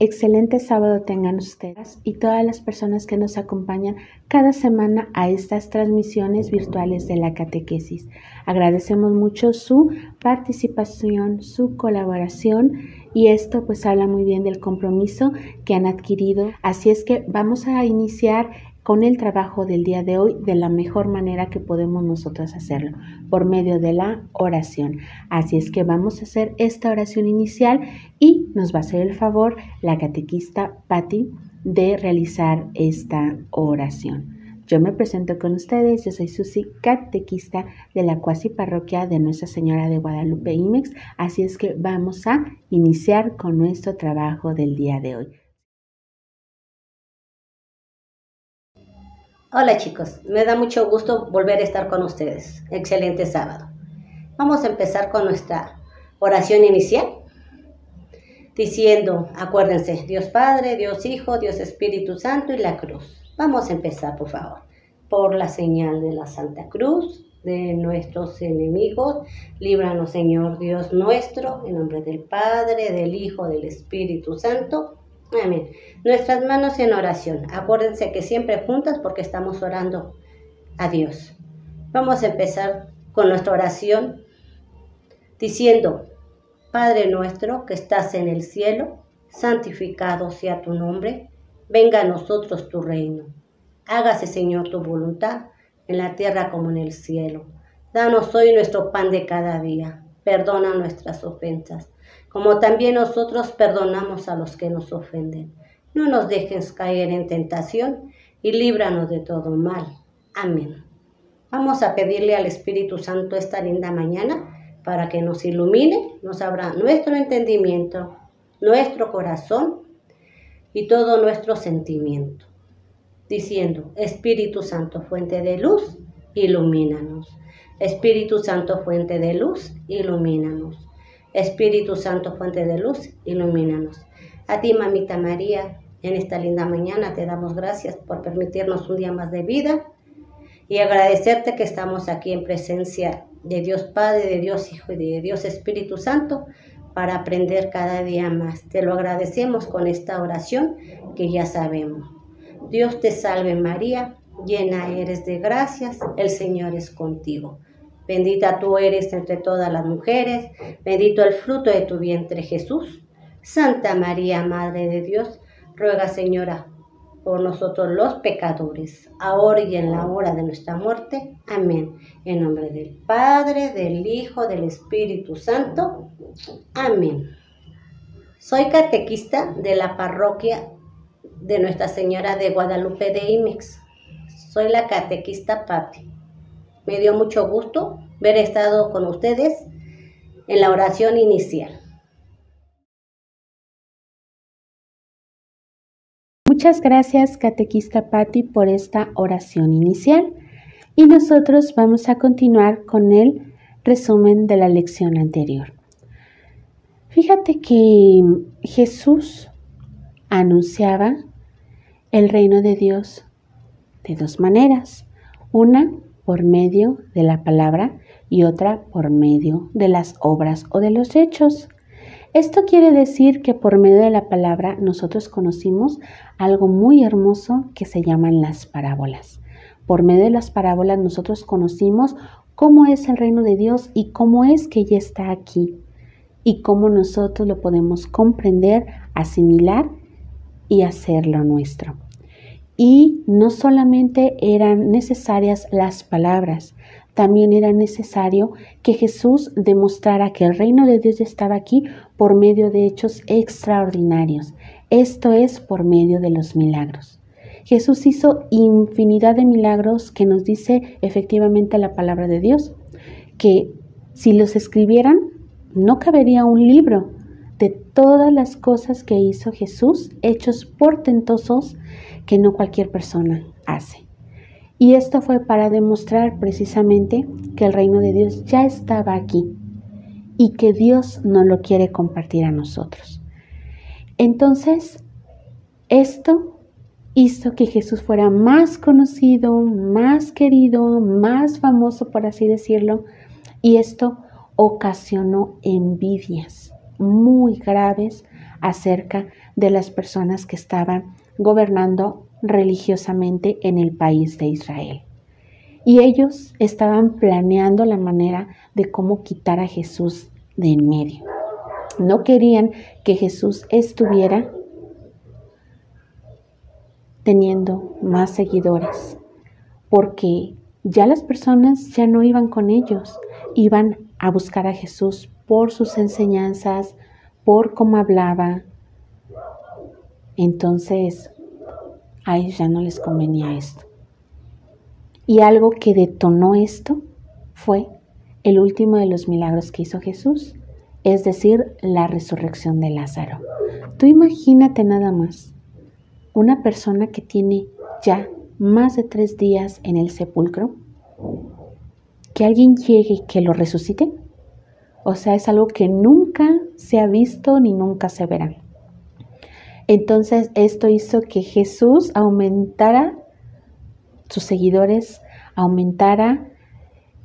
Excelente sábado tengan ustedes y todas las personas que nos acompañan cada semana a estas transmisiones virtuales de la catequesis. Agradecemos mucho su participación, su colaboración y esto pues habla muy bien del compromiso que han adquirido. Así es que vamos a iniciar con el trabajo del día de hoy de la mejor manera que podemos nosotros hacerlo, por medio de la oración. Así es que vamos a hacer esta oración inicial y nos va a hacer el favor la catequista Patti de realizar esta oración. Yo me presento con ustedes, yo soy Susi, catequista de la cuasi parroquia de Nuestra Señora de Guadalupe IMEX, así es que vamos a iniciar con nuestro trabajo del día de hoy. Hola chicos, me da mucho gusto volver a estar con ustedes. Excelente sábado. Vamos a empezar con nuestra oración inicial, diciendo, acuérdense, Dios Padre, Dios Hijo, Dios Espíritu Santo y la cruz. Vamos a empezar, por favor, por la señal de la Santa Cruz, de nuestros enemigos. Líbranos, Señor Dios nuestro, en nombre del Padre, del Hijo, del Espíritu Santo. Amén. Nuestras manos en oración. Acuérdense que siempre juntas porque estamos orando a Dios. Vamos a empezar con nuestra oración diciendo, Padre nuestro que estás en el cielo, santificado sea tu nombre, venga a nosotros tu reino. Hágase, Señor, tu voluntad en la tierra como en el cielo. Danos hoy nuestro pan de cada día. Perdona nuestras ofensas, como también nosotros perdonamos a los que nos ofenden. No nos dejes caer en tentación y líbranos de todo mal. Amén. Vamos a pedirle al Espíritu Santo esta linda mañana para que nos ilumine, nos abra nuestro entendimiento, nuestro corazón y todo nuestro sentimiento. Diciendo, Espíritu Santo, fuente de luz, ilumínanos. Espíritu Santo, fuente de luz, ilumínanos. Espíritu Santo, fuente de luz, ilumínanos. A ti, Mamita María, en esta linda mañana te damos gracias por permitirnos un día más de vida y agradecerte que estamos aquí en presencia de Dios Padre, de Dios Hijo y de Dios Espíritu Santo para aprender cada día más. Te lo agradecemos con esta oración que ya sabemos. Dios te salve María, llena eres de gracias, el Señor es contigo. Bendita tú eres entre todas las mujeres, bendito el fruto de tu vientre Jesús. Santa María, Madre de Dios, ruega Señora por nosotros los pecadores, ahora y en la hora de nuestra muerte. Amén. En nombre del Padre, del Hijo, del Espíritu Santo. Amén. Soy catequista de la parroquia de Nuestra Señora de Guadalupe de IMEX. Soy la catequista Patti. Me dio mucho gusto haber estado con ustedes en la oración inicial. Muchas gracias, catequista Patti, por esta oración inicial. Y nosotros vamos a continuar con el resumen de la lección anterior. Fíjate que Jesús anunciaba el reino de Dios de dos maneras. Una por medio de la palabra y otra por medio de las obras o de los hechos. Esto quiere decir que por medio de la palabra nosotros conocimos algo muy hermoso que se llaman las parábolas. Por medio de las parábolas nosotros conocimos cómo es el reino de Dios y cómo es que ya está aquí y cómo nosotros lo podemos comprender, asimilar y hacerlo nuestro. Y no solamente eran necesarias las palabras, también era necesario que Jesús demostrara que el reino de Dios ya estaba aquí por medio de hechos extraordinarios. Esto es por medio de los milagros. Jesús hizo infinidad de milagros que nos dice efectivamente la palabra de Dios, que si los escribieran no cabería un libro de todas las cosas que hizo Jesús, hechos portentosos que no cualquier persona hace. Y esto fue para demostrar precisamente que el reino de Dios ya estaba aquí y que Dios no lo quiere compartir a nosotros. Entonces, esto hizo que Jesús fuera más conocido, más querido, más famoso, por así decirlo, y esto ocasionó envidias muy graves acerca de las personas que estaban gobernando religiosamente en el país de Israel. Y ellos estaban planeando la manera de cómo quitar a Jesús de en medio. No querían que Jesús estuviera teniendo más seguidores, porque ya las personas ya no iban con ellos, iban a buscar a Jesús por sus enseñanzas, por cómo hablaba. Entonces, a ellos ya no les convenía esto. Y algo que detonó esto fue el último de los milagros que hizo Jesús, es decir, la resurrección de Lázaro. Tú imagínate nada más, una persona que tiene ya más de 3 días en el sepulcro, que alguien llegue y que lo resucite. O sea, es algo que nunca se ha visto ni nunca se verá. Entonces, esto hizo que Jesús aumentara sus seguidores, aumentara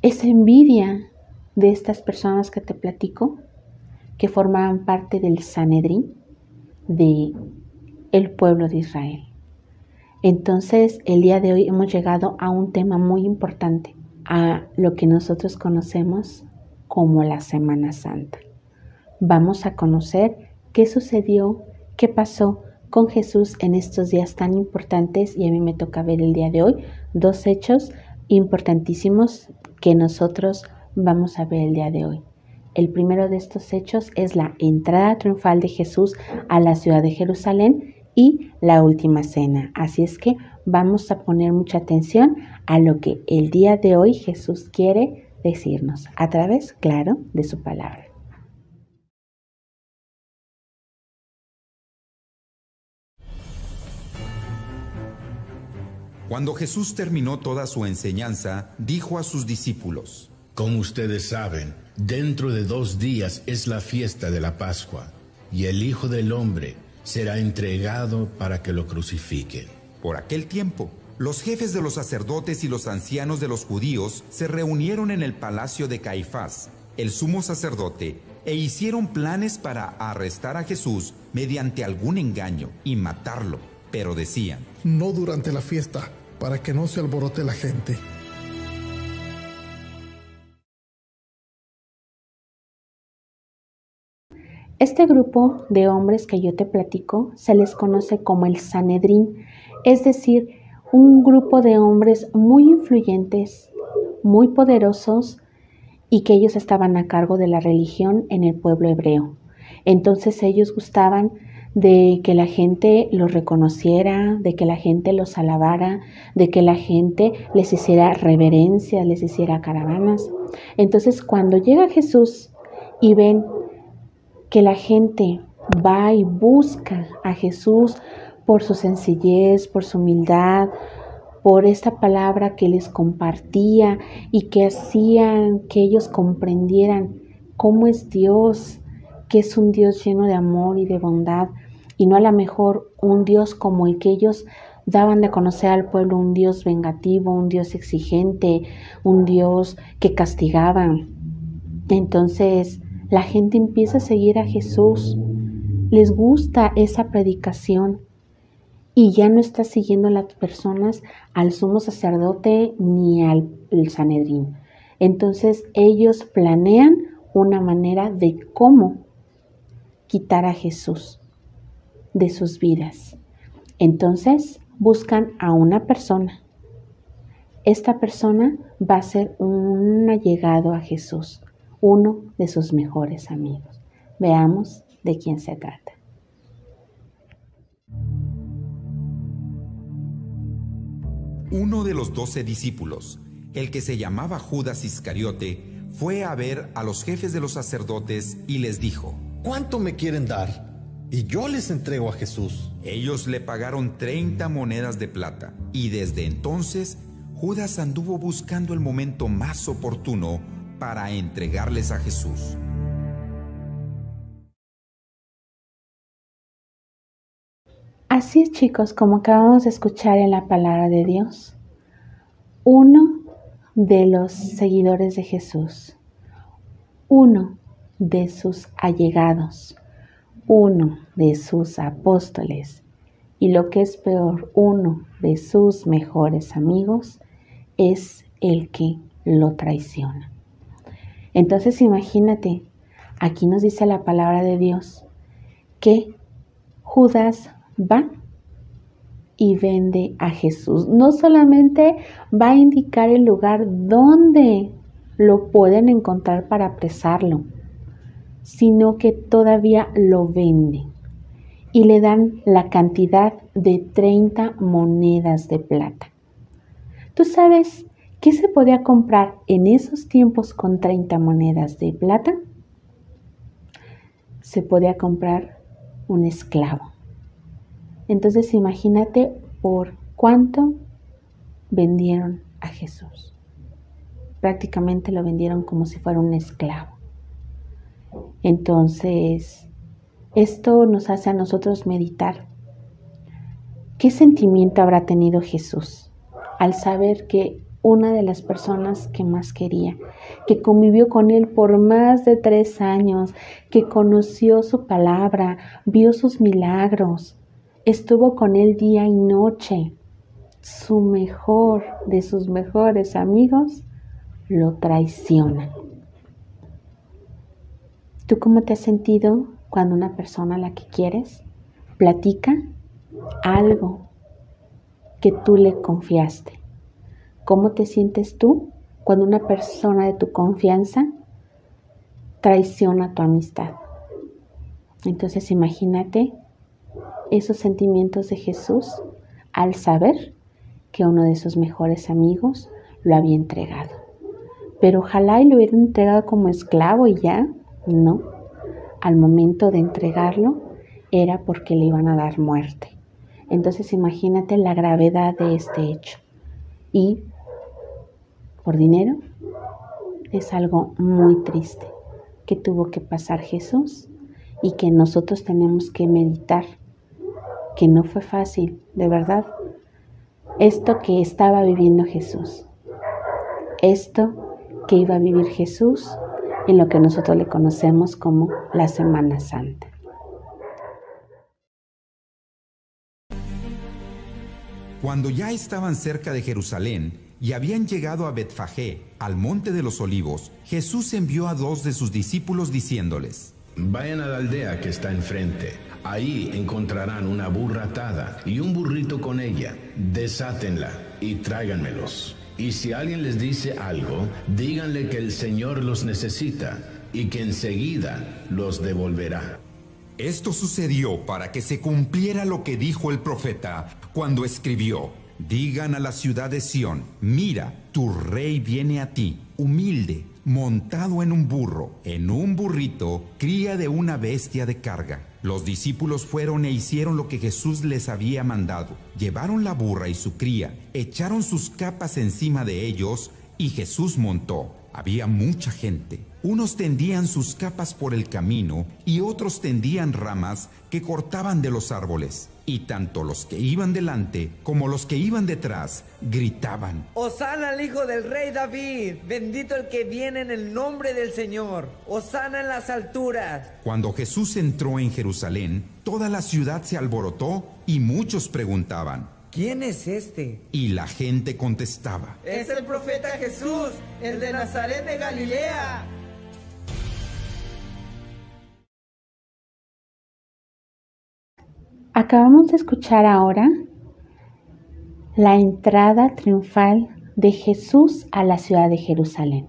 esa envidia de estas personas que te platico, que formaban parte del Sanedrín, de el pueblo de Israel. Entonces, el día de hoy hemos llegado a un tema muy importante, a lo que nosotros conocemos como la Semana Santa. Vamos a conocer qué sucedió, qué pasó con Jesús en estos días tan importantes, y a mí me toca ver el día de hoy 2 hechos importantísimos que nosotros vamos a ver el día de hoy. El primero de estos hechos es la entrada triunfal de Jesús a la ciudad de Jerusalén y la última cena. Así es que vamos a poner mucha atención a lo que el día de hoy Jesús quiere decirnos a través, claro, de su palabra. Cuando Jesús terminó toda su enseñanza, dijo a sus discípulos: Como ustedes saben, dentro de 2 días es la fiesta de la Pascua, y el Hijo del Hombre será entregado para que lo crucifiquen. Por aquel tiempo, los jefes de los sacerdotes y los ancianos de los judíos se reunieron en el palacio de Caifás, el sumo sacerdote, e hicieron planes para arrestar a Jesús mediante algún engaño y matarlo. Pero decían: no durante la fiesta, para que no se alborote la gente. Este grupo de hombres que yo te platico se les conoce como el Sanedrín, es decir, un grupo de hombres muy influyentes, muy poderosos, y que ellos estaban a cargo de la religión en el pueblo hebreo. Entonces ellos gustaban de que la gente los reconociera, de que la gente los alabara, de que la gente les hiciera reverencia, les hiciera caravanas. Entonces, cuando llega Jesús y ven que la gente va y busca a Jesús por su sencillez, por su humildad, por esta palabra que les compartía y que hacían que ellos comprendieran cómo es Dios, que es un Dios lleno de amor y de bondad, y no a lo mejor un Dios como el que ellos daban de conocer al pueblo, un Dios vengativo, un Dios exigente, un Dios que castigaba. Entonces la gente empieza a seguir a Jesús, les gusta esa predicación y ya no está siguiendo a las personas, al sumo sacerdote ni al Sanedrín. Entonces ellos planean una manera de cómo quitar a Jesús de sus vidas. Entonces buscan a una persona. Esta persona va a ser un allegado a Jesús, uno de sus mejores amigos. Veamos de quién se trata. Uno de los 12 discípulos, el que se llamaba Judas Iscariote, fue a ver a los jefes de los sacerdotes y les dijo: ¿cuánto me quieren dar? Y yo les entrego a Jesús. Ellos le pagaron 30 monedas de plata, y desde entonces Judas anduvo buscando el momento más oportuno para entregarles a Jesús. Así es, chicos, como acabamos de escuchar en la palabra de Dios, uno de los seguidores de Jesús, uno de sus allegados, uno de sus apóstoles y, lo que es peor, uno de sus mejores amigos es el que lo traiciona. Entonces imagínate, aquí nos dice la palabra de Dios que Judas va y vende a Jesús. No solamente va a indicar el lugar donde lo pueden encontrar para apresarlo, sino que todavía lo vende y le dan la cantidad de 30 monedas de plata. ¿Tú sabes qué se podía comprar en esos tiempos con 30 monedas de plata? Se podía comprar un esclavo. Entonces imagínate por cuánto vendieron a Jesús. Prácticamente lo vendieron como si fuera un esclavo. Entonces, esto nos hace a nosotros meditar. ¿Qué sentimiento habrá tenido Jesús al saber que una de las personas que más quería, que convivió con él por más de 3 años, que conoció su palabra, vio sus milagros, estuvo con él día y noche, su mejor de sus mejores amigos, lo traiciona? ¿Tú cómo te has sentido cuando una persona a la que quieres platica algo que tú le confiaste? ¿Cómo te sientes tú cuando una persona de tu confianza traiciona tu amistad? Entonces imagínate esos sentimientos de Jesús al saber que uno de sus mejores amigos lo había entregado. Pero ojalá y lo hubieran entregado como esclavo y ya. No, al momento de entregarlo era porque le iban a dar muerte. Entonces imagínate la gravedad de este hecho. Y por dinero es algo muy triste que tuvo que pasar Jesús y que nosotros tenemos que meditar, que no fue fácil, de verdad. Esto que estaba viviendo Jesús, esto que iba a vivir Jesús en lo que nosotros le conocemos como la Semana Santa. Cuando ya estaban cerca de Jerusalén y habían llegado a Betfagé, al monte de los Olivos, Jesús envió a 2 de sus discípulos diciéndoles: Vayan a la aldea que está enfrente. Ahí encontrarán una burra atada y un burrito con ella. Desátenla y tráiganmelos. Y si alguien les dice algo, díganle que el Señor los necesita y que enseguida los devolverá. Esto sucedió para que se cumpliera lo que dijo el profeta cuando escribió: Digan a la ciudad de Sión, mira, tu rey viene a ti, humilde, montado en un burro, en un burrito, cría de una bestia de carga. Los discípulos fueron e hicieron lo que Jesús les había mandado. Llevaron la burra y su cría, echaron sus capas encima de ellos y Jesús montó. Había mucha gente. Unos tendían sus capas por el camino y otros tendían ramas que cortaban de los árboles. Y tanto los que iban delante como los que iban detrás gritaban: ¡Hosana al hijo del rey David! ¡Bendito el que viene en el nombre del Señor! ¡Hosana en las alturas! Cuando Jesús entró en Jerusalén, toda la ciudad se alborotó y muchos preguntaban: ¿Quién es este? Y la gente contestaba: ¡Es el profeta Jesús, el de Nazaret de Galilea! Acabamos de escuchar ahora la entrada triunfal de Jesús a la ciudad de Jerusalén.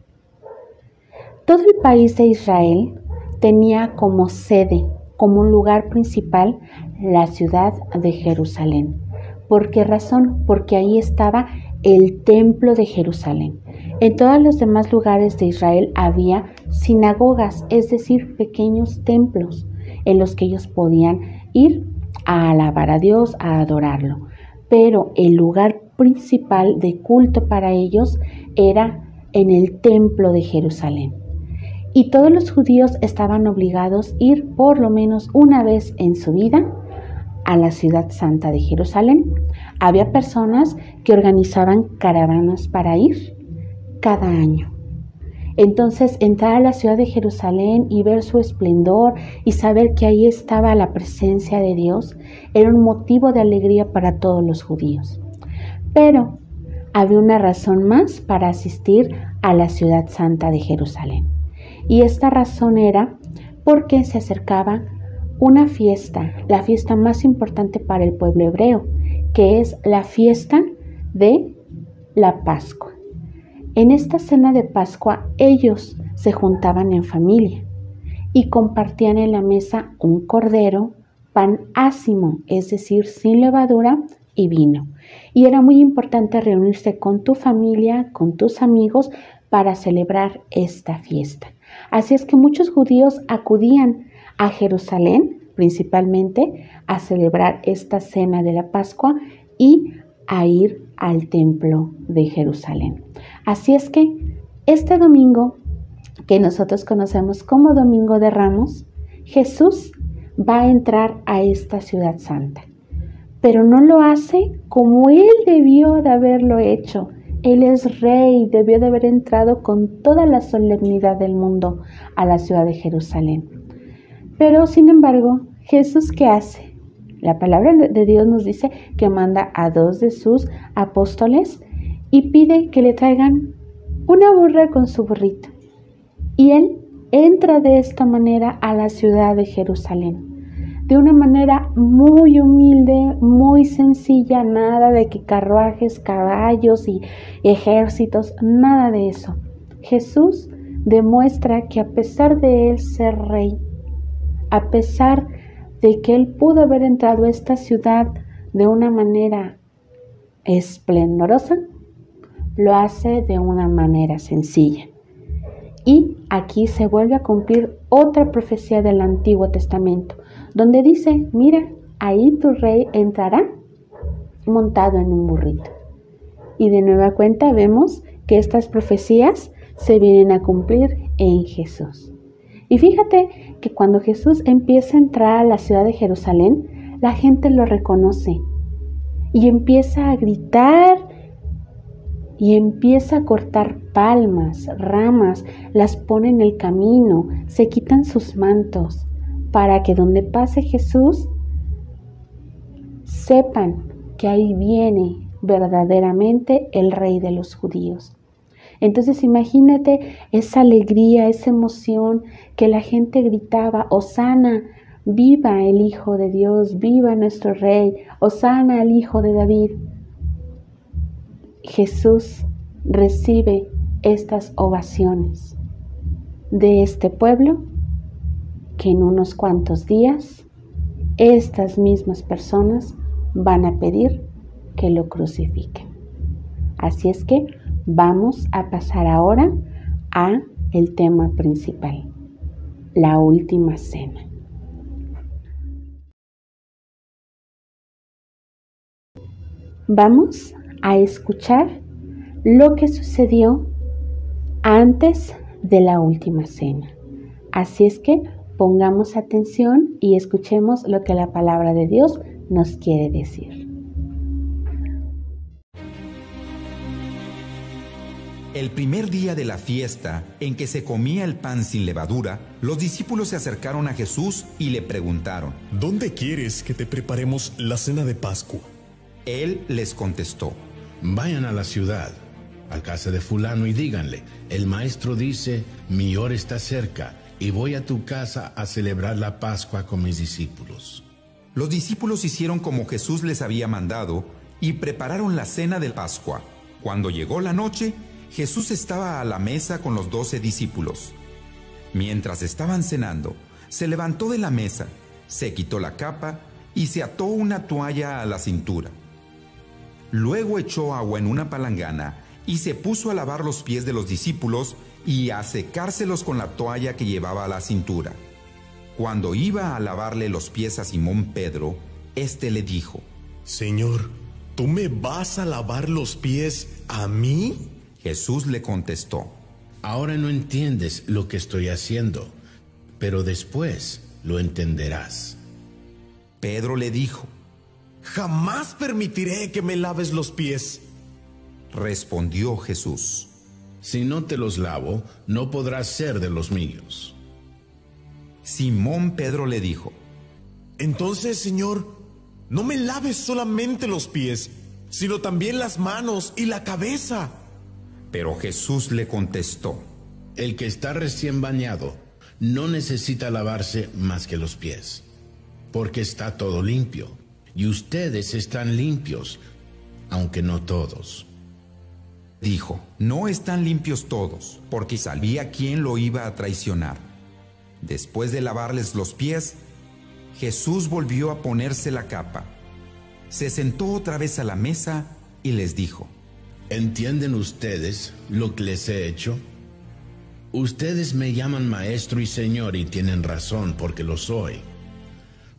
Todo el país de Israel tenía como sede, como lugar principal, la ciudad de Jerusalén. ¿Por qué razón? Porque ahí estaba el templo de Jerusalén. En todos los demás lugares de Israel había sinagogas, es decir, pequeños templos en los que ellos podían ir a alabar a Dios, a adorarlo. Pero el lugar principal de culto para ellos era en el templo de Jerusalén. Y todos los judíos estaban obligados a ir por lo menos una vez en su vida a la ciudad santa de Jerusalén. Había personas que organizaban caravanas para ir cada año. Entonces entrar a la ciudad de Jerusalén y ver su esplendor y saber que ahí estaba la presencia de Dios era un motivo de alegría para todos los judíos. Pero había una razón más para asistir a la ciudad santa de Jerusalén. Y esta razón era porque se acercaba una fiesta, la fiesta más importante para el pueblo hebreo, que es la fiesta de la Pascua. En esta cena de Pascua ellos se juntaban en familia y compartían en la mesa un cordero, pan ácimo, es decir, sin levadura, y vino. Y era muy importante reunirse con tu familia, con tus amigos, para celebrar esta fiesta. Así es que muchos judíos acudían a Jerusalén, principalmente, a celebrar esta cena de la Pascua y a ir al templo de Jerusalén. Así es que este domingo, que nosotros conocemos como Domingo de Ramos, Jesús va a entrar a esta ciudad santa. Pero no lo hace como Él debió de haberlo hecho. Él es rey, debió de haber entrado con toda la solemnidad del mundo a la ciudad de Jerusalén. Pero, sin embargo, ¿Jesús qué hace? La palabra de Dios nos dice que manda a 2 de sus apóstoles y pide que le traigan una burra con su burrito. Y Él entra de esta manera a la ciudad de Jerusalén. De una manera muy humilde, muy sencilla, nada de que carruajes, caballos y ejércitos, nada de eso. Jesús demuestra que a pesar de Él ser rey, a pesar de que Él pudo haber entrado a esta ciudad de una manera esplendorosa, lo hace de una manera sencilla. Y aquí se vuelve a cumplir otra profecía del Antiguo Testamento, donde dice, mira, ahí tu rey entrará montado en un burrito. Y de nueva cuenta vemos que estas profecías se vienen a cumplir en Jesús. Y fíjate que cuando Jesús empieza a entrar a la ciudad de Jerusalén, la gente lo reconoce y empieza a gritar y empieza a cortar palmas, ramas, las pone en el camino, se quitan sus mantos, para que donde pase Jesús, sepan que ahí viene verdaderamente el Rey de los judíos. Entonces imagínate esa alegría, esa emoción que la gente gritaba, Hosana, viva el Hijo de Dios, viva nuestro Rey, Hosana al Hijo de David. Jesús recibe estas ovaciones de este pueblo que en unos cuantos días estas mismas personas van a pedir que lo crucifiquen. Así es que vamos a pasar ahora a el tema principal, la última cena. Vamos a escuchar lo que sucedió antes de la última cena. Así es que pongamos atención y escuchemos lo que la palabra de Dios nos quiere decir. El primer día de la fiesta, en que se comía el pan sin levadura, los discípulos se acercaron a Jesús y le preguntaron, ¿dónde quieres que te preparemos la cena de Pascua? Él les contestó, vayan a la ciudad, a casa de fulano y díganle, el maestro dice, mi hora está cerca y voy a tu casa a celebrar la Pascua con mis discípulos. Los discípulos hicieron como Jesús les había mandado y prepararon la cena de Pascua. Cuando llegó la noche, Jesús estaba a la mesa con los 12 discípulos. Mientras estaban cenando, se levantó de la mesa, se quitó la capa y se ató una toalla a la cintura. Luego echó agua en una palangana y se puso a lavar los pies de los discípulos y a secárselos con la toalla que llevaba a la cintura. Cuando iba a lavarle los pies a Simón Pedro, éste le dijo, Señor, ¿tú me vas a lavar los pies a mí? Jesús le contestó, ahora no entiendes lo que estoy haciendo, pero después lo entenderás. Pedro le dijo, jamás permitiré que me laves los pies. Respondió Jesús, Si no te los lavo, no podrás ser de los míos. Simón Pedro le dijo: Entonces, Señor, no me laves solamente los pies, sino también las manos y la cabeza. Pero Jesús le contestó: El que está recién bañado no necesita lavarse más que los pies, porque está todo limpio, y ustedes están limpios, aunque no todos. Dijo: No están limpios todos, porque sabía quién lo iba a traicionar. Después de lavarles los pies, Jesús volvió a ponerse la capa. Se sentó otra vez a la mesa y les dijo: ¿Entienden ustedes lo que les he hecho? Ustedes me llaman maestro y señor, y tienen razón, porque lo soy.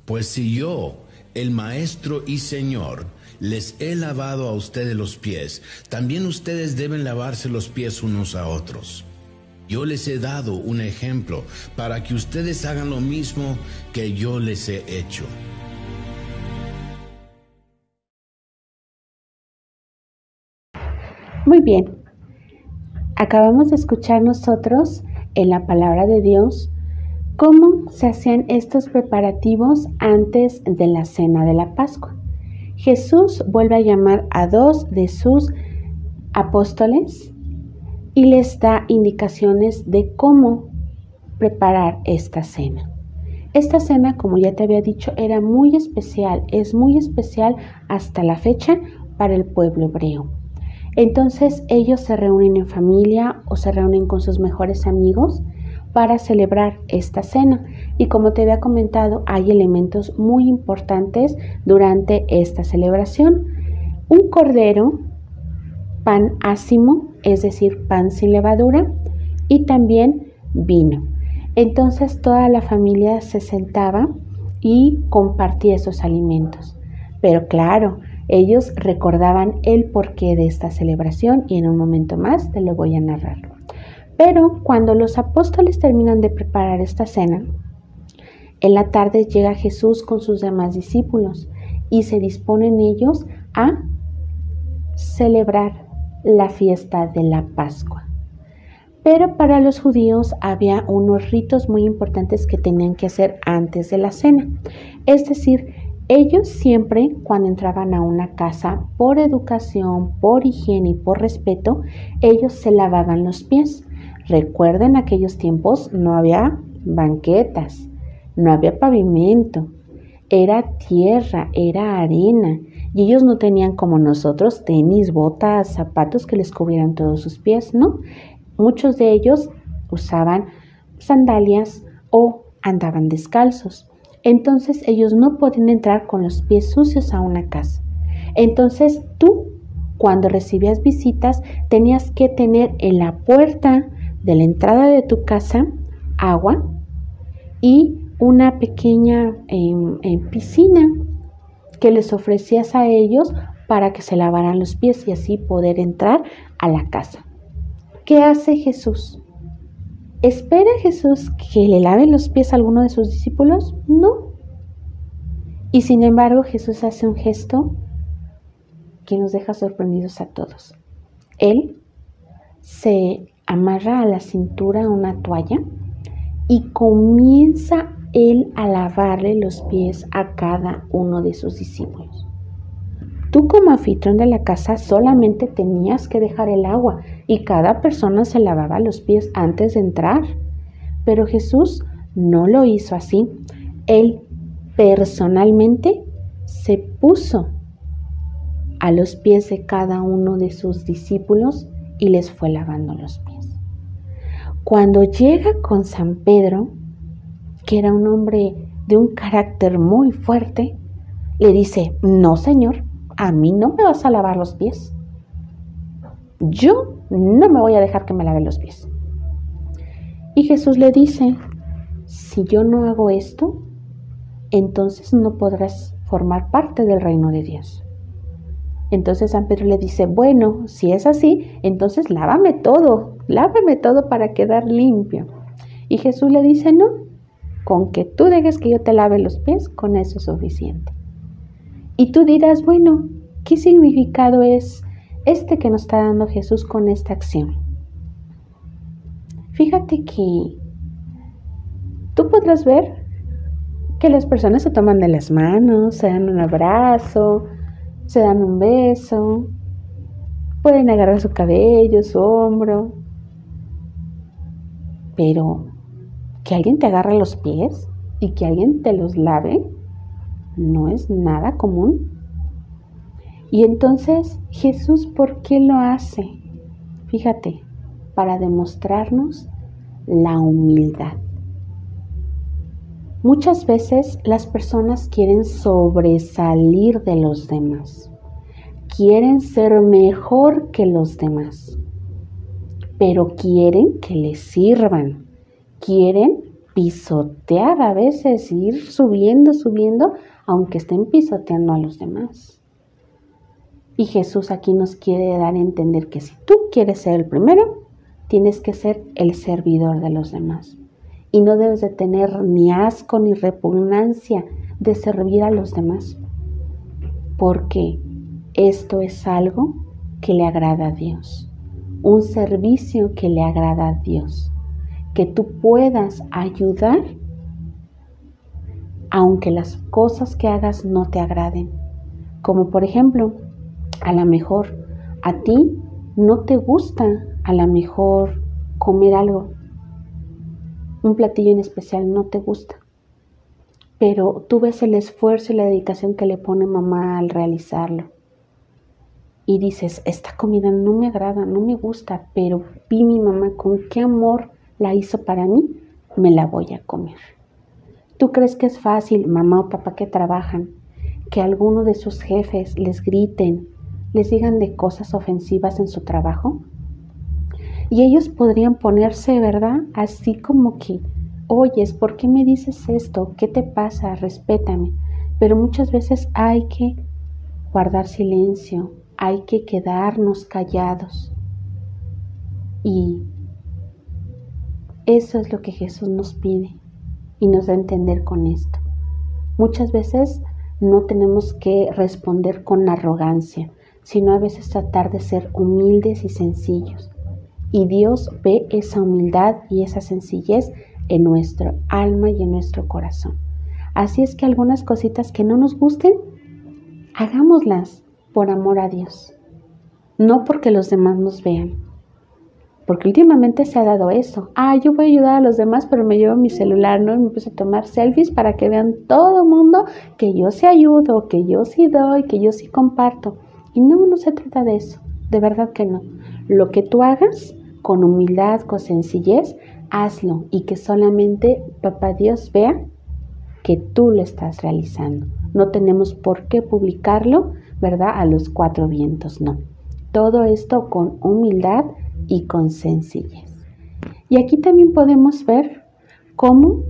Pues si yo, el maestro y señor, les he lavado a ustedes los pies, también ustedes deben lavarse los pies unos a otros. Yo les he dado un ejemplo para que ustedes hagan lo mismo que yo les he hecho. Muy bien. Acabamos de escuchar nosotros en la palabra de Dios cómo se hacían estos preparativos antes de la cena de la Pascua. Jesús vuelve a llamar a 2 de sus apóstoles y les da indicaciones de cómo preparar esta cena. Esta cena, como ya te había dicho, era muy especial, es muy especial hasta la fecha para el pueblo hebreo. Entonces ellos se reúnen en familia o se reúnen con sus mejores amigos para celebrar esta cena. Y como te había comentado, hay elementos muy importantes durante esta celebración. Un cordero, pan ácimo, es decir, pan sin levadura, y también vino. Entonces toda la familia se sentaba y compartía esos alimentos. Pero claro, ellos recordaban el porqué de esta celebración y en un momento más te lo voy a narrar. Pero cuando los apóstoles terminan de preparar esta cena, en la tarde llega Jesús con sus demás discípulos y se disponen ellos a celebrar la fiesta de la Pascua. Pero para los judíos había unos ritos muy importantes que tenían que hacer antes de la cena. Es decir, ellos siempre, cuando entraban a una casa, por educación, por higiene y por respeto, ellos se lavaban los pies. Recuerden, aquellos tiempos no había banquetas, no había pavimento, era tierra, era arena, y ellos no tenían como nosotros tenis, botas, zapatos que les cubrieran todos sus pies, ¿no? Muchos de ellos usaban sandalias o andaban descalzos. Entonces ellos no podían entrar con los pies sucios a una casa. Entonces tú, cuando recibías visitas, tenías que tener en la puerta de la entrada de tu casa agua y una pequeña piscina que les ofrecías a ellos para que se lavaran los pies y así poder entrar a la casa. ¿Qué hace Jesús? ¿Espera Jesús que le laven los pies a alguno de sus discípulos? No. Y sin embargo, Jesús hace un gesto que nos deja sorprendidos a todos. Él se amarra a la cintura una toalla y comienza él a lavarle los pies a cada uno de sus discípulos. Tú como anfitrión de la casa solamente tenías que dejar el agua y cada persona se lavaba los pies antes de entrar. Pero Jesús no lo hizo así. Él personalmente se puso a los pies de cada uno de sus discípulos y les fue lavando los pies. Cuando llega con San Pedro, que era un hombre de un carácter muy fuerte, le dice: no, Señor, a mí no me vas a lavar los pies. Yo no me voy a dejar que me lave los pies. Y Jesús le dice: si yo no hago esto, entonces no podrás formar parte del reino de Dios. Entonces San Pedro le dice: bueno, si es así, entonces lávame todo para quedar limpio. Y Jesús le dice: no, con que tú dejes que yo te lave los pies, con eso es suficiente. Y tú dirás: bueno, ¿qué significado es este que nos está dando Jesús con esta acción? Fíjate que tú podrás ver que las personas se toman de las manos, se dan un abrazo, se dan un beso, pueden agarrar su cabello, su hombro, pero que alguien te agarre los pies y que alguien te los lave no es nada común. Y entonces, Jesús, ¿por qué lo hace? Fíjate, para demostrarnos la humildad. Muchas veces las personas quieren sobresalir de los demás, quieren ser mejor que los demás, pero quieren que les sirvan, quieren pisotear a veces, ir subiendo, aunque estén pisoteando a los demás. Y Jesús aquí nos quiere dar a entender que si tú quieres ser el primero, tienes que ser el servidor de los demás. Y no debes de tener ni asco ni repugnancia de servir a los demás, porque esto es algo que le agrada a Dios, un servicio que le agrada a Dios, que tú puedas ayudar aunque las cosas que hagas no te agraden. Como por ejemplo, a lo mejor a ti no te gusta a lo mejor comer algo, un platillo en especial no te gusta, pero tú ves el esfuerzo y la dedicación que le pone mamá al realizarlo y dices, esta comida no me agrada, no me gusta, pero vi mi mamá con qué amor la hizo para mí, me la voy a comer. ¿Tú crees que es fácil, mamá o papá que trabajan, que alguno de sus jefes les griten, les digan de cosas ofensivas en su trabajo? Y ellos podrían ponerse, ¿verdad? Así como que, oyes, ¿por qué me dices esto? ¿Qué te pasa? Respétame. Pero muchas veces hay que guardar silencio, hay que quedarnos callados. Y eso es lo que Jesús nos pide y nos da a entender con esto. Muchas veces no tenemos que responder con arrogancia, sino a veces tratar de ser humildes y sencillos. Y Dios ve esa humildad y esa sencillez en nuestro alma y en nuestro corazón. Así es que algunas cositas que no nos gusten, hagámoslas por amor a Dios, no porque los demás nos vean. Porque últimamente se ha dado eso. Yo voy a ayudar a los demás, pero me llevo mi celular, ¿no? Y me puse a tomar selfies para que vean todo el mundo que yo sí ayudo, que yo sí doy, que yo sí comparto. Y no se trata de eso. De verdad que no. Lo que tú hagas con humildad, con sencillez, hazlo y que solamente Papá Dios vea que tú lo estás realizando. No tenemos por qué publicarlo, ¿verdad? A los cuatro vientos, no. Todo esto con humildad y con sencillez. Y aquí también podemos ver cómo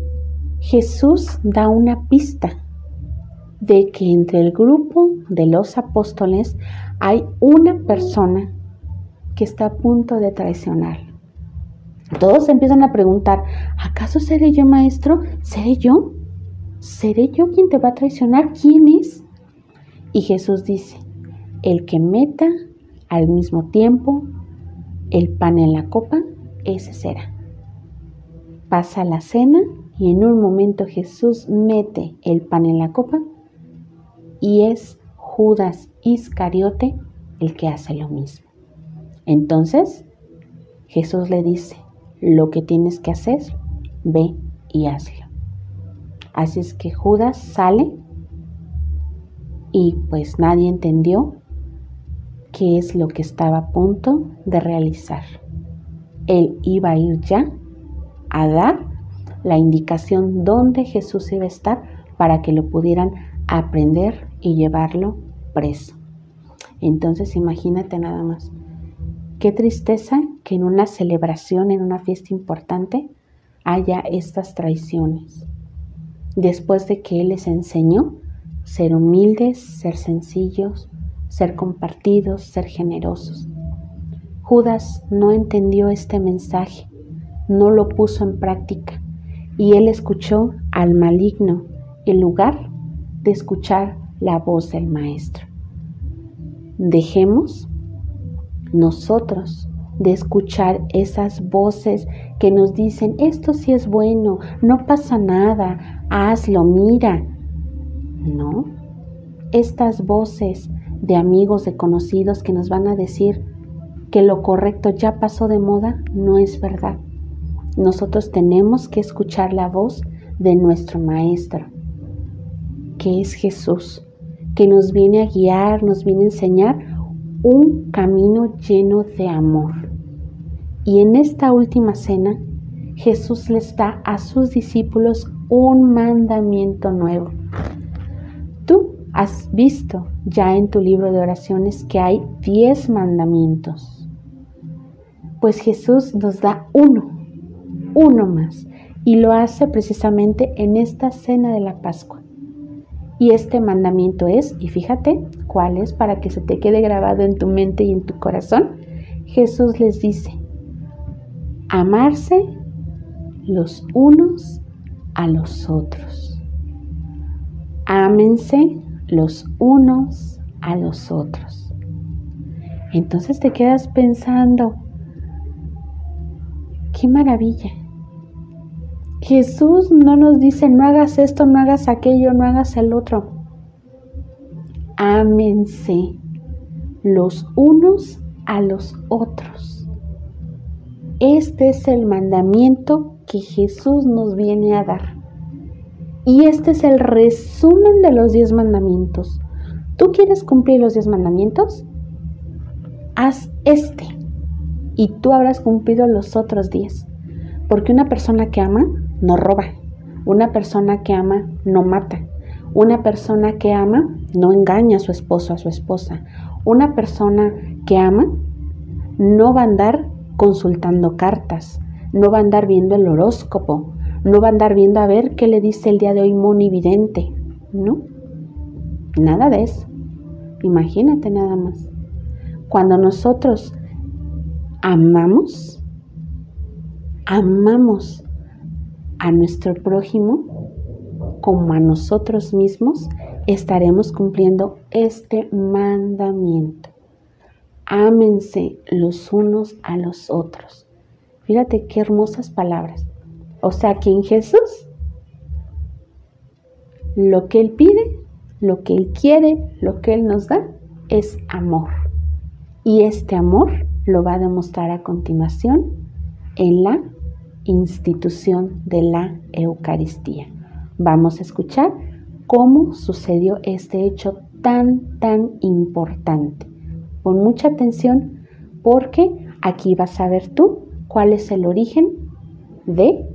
Jesús da una pista de que entre el grupo de los apóstoles hay una persona que está a punto de traicionar. Todos empiezan a preguntar, ¿acaso seré yo, maestro? ¿Seré yo? ¿Seré yo quien te va a traicionar? ¿Quién es? Y Jesús dice, el que meta al mismo tiempo el pan en la copa, ese será. Pasa la cena y en un momento Jesús mete el pan en la copa y es Judas Iscariote el que hace lo mismo. Entonces Jesús le dice, lo que tienes que hacer, ve y hazlo. Así es que Judas sale y pues nadie entendió qué es lo que estaba a punto de realizar. Él iba a ir ya a dar la indicación dónde Jesús iba a estar para que lo pudieran aprender y llevarlo preso. Entonces imagínate nada más. Qué tristeza que en una celebración, en una fiesta importante, haya estas traiciones. Después de que Él les enseñó ser humildes, ser sencillos, ser compartidos, ser generosos. Judas no entendió este mensaje, no lo puso en práctica y él escuchó al maligno en lugar de escuchar la voz del Maestro. Dejemos nosotros de escuchar esas voces que nos dicen, esto sí es bueno, no pasa nada, hazlo, mira. No, estas voces de amigos, de conocidos que nos van a decir que lo correcto ya pasó de moda, no es verdad. Nosotros tenemos que escuchar la voz de nuestro Maestro, que es Jesús, que nos viene a guiar, nos viene a enseñar un camino lleno de amor. Y en esta última cena, Jesús les da a sus discípulos un mandamiento nuevo. Tú has visto ya en tu libro de oraciones que hay 10 mandamientos. Pues Jesús nos da uno más, y lo hace precisamente en esta cena de la Pascua. Y este mandamiento es, y fíjate cuál es para que se te quede grabado en tu mente y en tu corazón. Jesús les dice, amarse los unos a los otros. Ámense los unos a los otros. Entonces te quedas pensando, ¡qué maravilla! Jesús no nos dice, no hagas esto, no hagas aquello, no hagas el otro. Ámense los unos a los otros. Este es el mandamiento que Jesús nos viene a dar. Y este es el resumen de los 10 mandamientos. ¿Tú quieres cumplir los 10 mandamientos? Haz este y tú habrás cumplido los otros 10. Porque una persona que ama no roba, una persona que ama no mata, una persona que ama no engaña a su esposo o a su esposa, una persona que ama no va a andar consultando cartas, no va a andar viendo el horóscopo, no va a andar viendo a ver qué le dice el día de hoy monividente, ¿no? Nada de eso. Imagínate nada más. Cuando nosotros amamos a nuestro prójimo como a nosotros mismos, estaremos cumpliendo este mandamiento. Ámense los unos a los otros. Fíjate qué hermosas palabras. O sea que en Jesús, lo que Él pide, lo que Él quiere, lo que Él nos da, es amor. Y este amor lo va a demostrar a continuación en la institución de la Eucaristía. Vamos a escuchar cómo sucedió este hecho tan importante. Pon mucha atención porque aquí vas a ver tú cuál es el origen de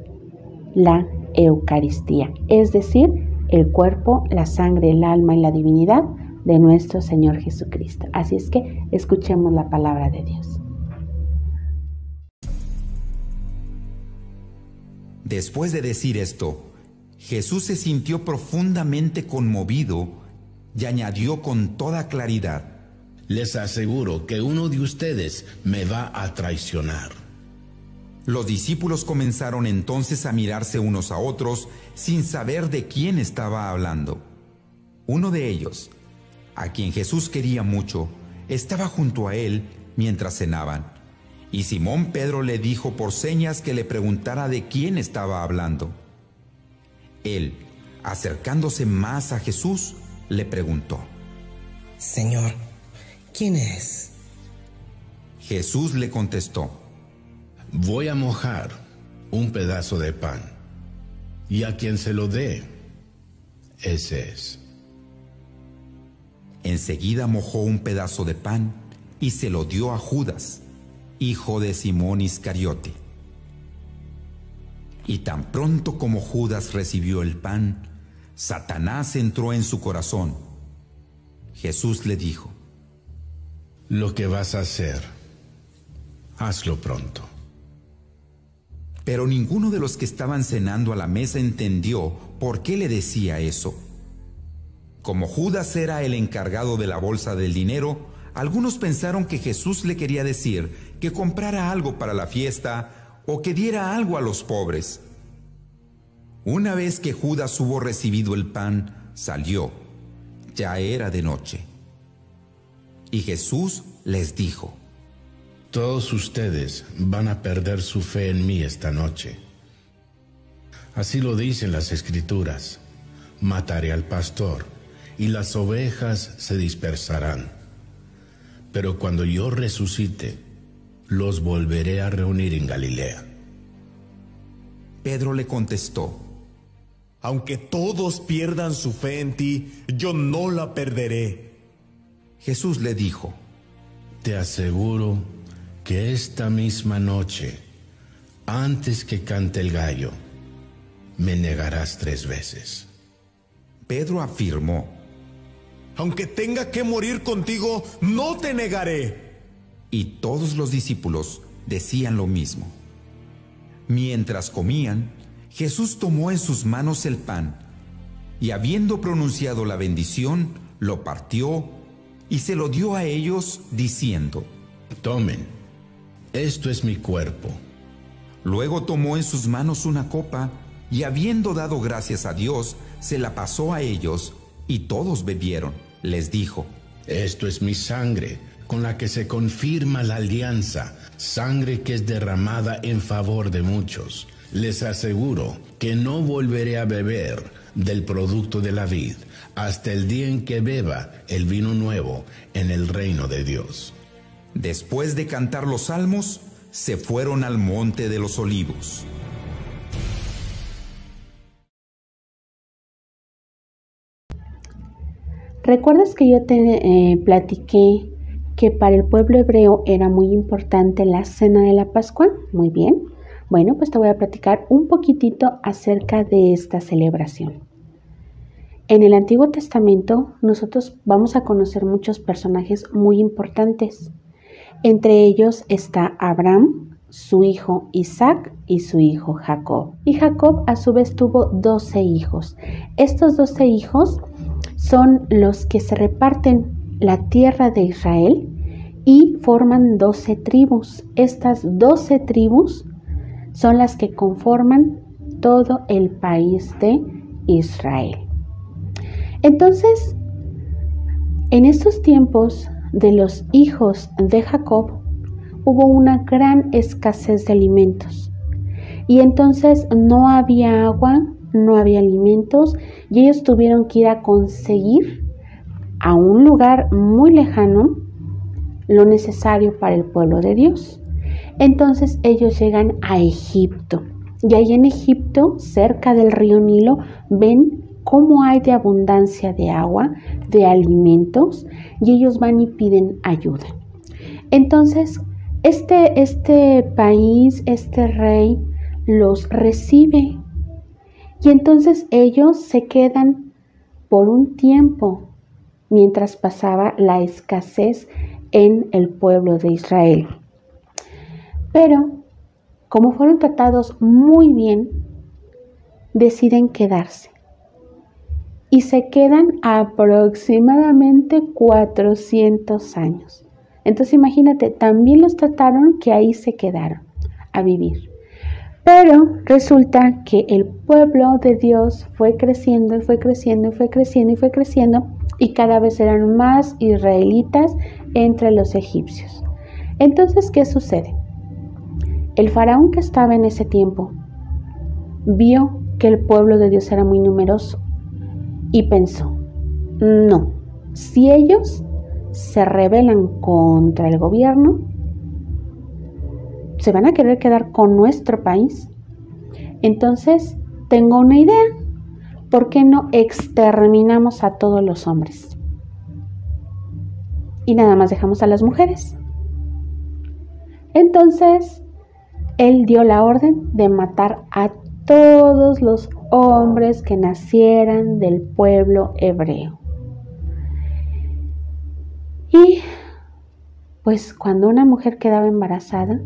la Eucaristía, es decir, el cuerpo, la sangre, el alma y la divinidad de nuestro Señor Jesucristo. Así es que escuchemos la palabra de Dios. Después de decir esto, Jesús se sintió profundamente conmovido y añadió con toda claridad: les aseguro que uno de ustedes me va a traicionar. Los discípulos comenzaron entonces a mirarse unos a otros sin saber de quién estaba hablando. Uno de ellos, a quien Jesús quería mucho, estaba junto a él mientras cenaban. Y Simón Pedro le dijo por señas que le preguntara de quién estaba hablando. Él, acercándose más a Jesús, le preguntó: Señor, ¿quién es? Jesús le contestó: voy a mojar un pedazo de pan, y a quien se lo dé, ese es. Enseguida mojó un pedazo de pan y se lo dio a Judas, hijo de Simón Iscariote. Y tan pronto como Judas recibió el pan, Satanás entró en su corazón. Jesús le dijo: lo que vas a hacer, hazlo pronto. Pero ninguno de los que estaban cenando a la mesa entendió por qué le decía eso. Como Judas era el encargado de la bolsa del dinero, algunos pensaron que Jesús le quería decir que comprara algo para la fiesta o que diera algo a los pobres. Una vez que Judas hubo recibido el pan, salió. Ya era de noche. Y Jesús les dijo: Todos ustedes van a perder su fe en mí esta noche. Así lo dicen las Escrituras. Mataré al pastor y las ovejas se dispersarán. Pero cuando yo resucite, los volveré a reunir en Galilea. Pedro le contestó: Aunque todos pierdan su fe en ti, yo no la perderé. Jesús le dijo: Te aseguro que esta misma noche, antes que cante el gallo, me negarás 3 veces. Pedro afirmó: Aunque tenga que morir contigo, no te negaré. Y todos los discípulos decían lo mismo. Mientras comían, Jesús tomó en sus manos el pan, y habiendo pronunciado la bendición, lo partió y se lo dio a ellos, diciendo: Tomen, esto es mi cuerpo. Luego tomó en sus manos una copa, y habiendo dado gracias a Dios, se la pasó a ellos, y todos bebieron. Les dijo: Esto es mi sangre, con la que se confirma la alianza, sangre que es derramada en favor de muchos. Les aseguro que no volveré a beber del producto de la vid hasta el día en que beba el vino nuevo en el reino de Dios. Después de cantar los salmos, se fueron al monte de los Olivos. ¿Recuerdas que yo te platiqué que para el pueblo hebreo era muy importante la cena de la Pascua? Muy bien. Bueno, pues te voy a platicar un poquitito acerca de esta celebración. En el Antiguo Testamento nosotros vamos a conocer muchos personajes muy importantes. Entre ellos está Abraham, su hijo Isaac y su hijo Jacob. Y Jacob a su vez tuvo 12 hijos. Estos 12 hijos son los que se reparten la tierra de Israel y forman 12 tribus. Estas 12 tribus son las que conforman todo el país de Israel. Entonces, en estos tiempos de los hijos de Jacob, hubo una gran escasez de alimentos. Y entonces no había agua, no había alimentos, y ellos tuvieron que ir a conseguir a un lugar muy lejano lo necesario para el pueblo de Dios. Entonces ellos llegan a Egipto, y ahí en Egipto, cerca del río Nilo, ven cómo hay de abundancia de agua, de alimentos, y ellos van y piden ayuda. Entonces este país, este rey, los recibe, y entonces ellos se quedan por un tiempo mientras pasaba la escasez en el pueblo de Israel. Pero como fueron tratados muy bien, deciden quedarse. Y se quedan aproximadamente 400 años. Entonces imagínate, también los trataron que ahí se quedaron a vivir. Pero resulta que el pueblo de Dios fue creciendo y fue creciendo y fue creciendo y fue creciendo, y cada vez eran más israelitas entre los egipcios. Entonces, ¿qué sucede? El faraón que estaba en ese tiempo vio que el pueblo de Dios era muy numeroso y pensó: no, si ellos se rebelan contra el gobierno, se van a querer quedar con nuestro país. Entonces, tengo una idea. ¿Por qué no exterminamos a todos los hombres? Y nada más dejamos a las mujeres. Entonces, él dio la orden de matar a todos los hombres que nacieran del pueblo hebreo. Y pues cuando una mujer quedaba embarazada,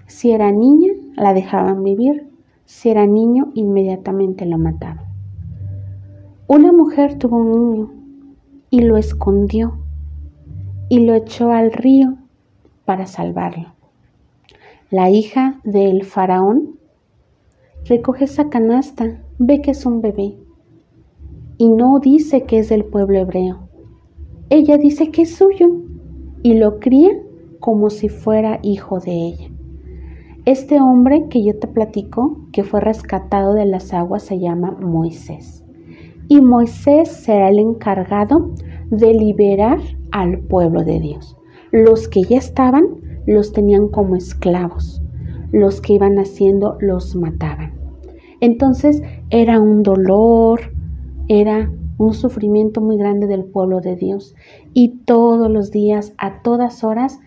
si era niña, la dejaban vivir. Si era niño, inmediatamente lo mataban. Una mujer tuvo un niño y lo escondió y lo echó al río para salvarlo. La hija del faraón recoge esa canasta, ve que es un bebé y no dice que es del pueblo hebreo. Ella dice que es suyo y lo cría como si fuera hijo de ella. Este hombre que yo te platico, que fue rescatado de las aguas, se llama Moisés. Y Moisés será el encargado de liberar al pueblo de Dios. Los que ya estaban, los tenían como esclavos. Los que iban haciendo, los mataban. Entonces era un dolor, era un sufrimiento muy grande del pueblo de Dios. Y todos los días, a todas horas,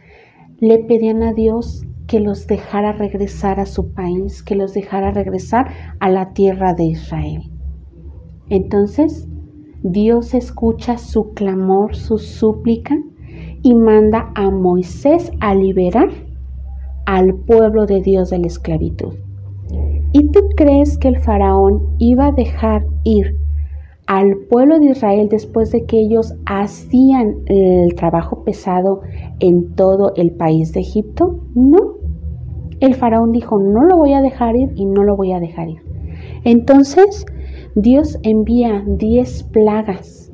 le pedían a Dios que los dejara regresar a su país, que los dejara regresar a la tierra de Israel. Entonces, Dios escucha su clamor, su súplica, y manda a Moisés a liberar al pueblo de Dios de la esclavitud. ¿Y tú crees que el faraón iba a dejar ir al pueblo de Israel después de que ellos hacían el trabajo pesado en todo el país de Egipto? No. El faraón dijo, no lo voy a dejar ir y no lo voy a dejar ir. Entonces, Dios envía 10 plagas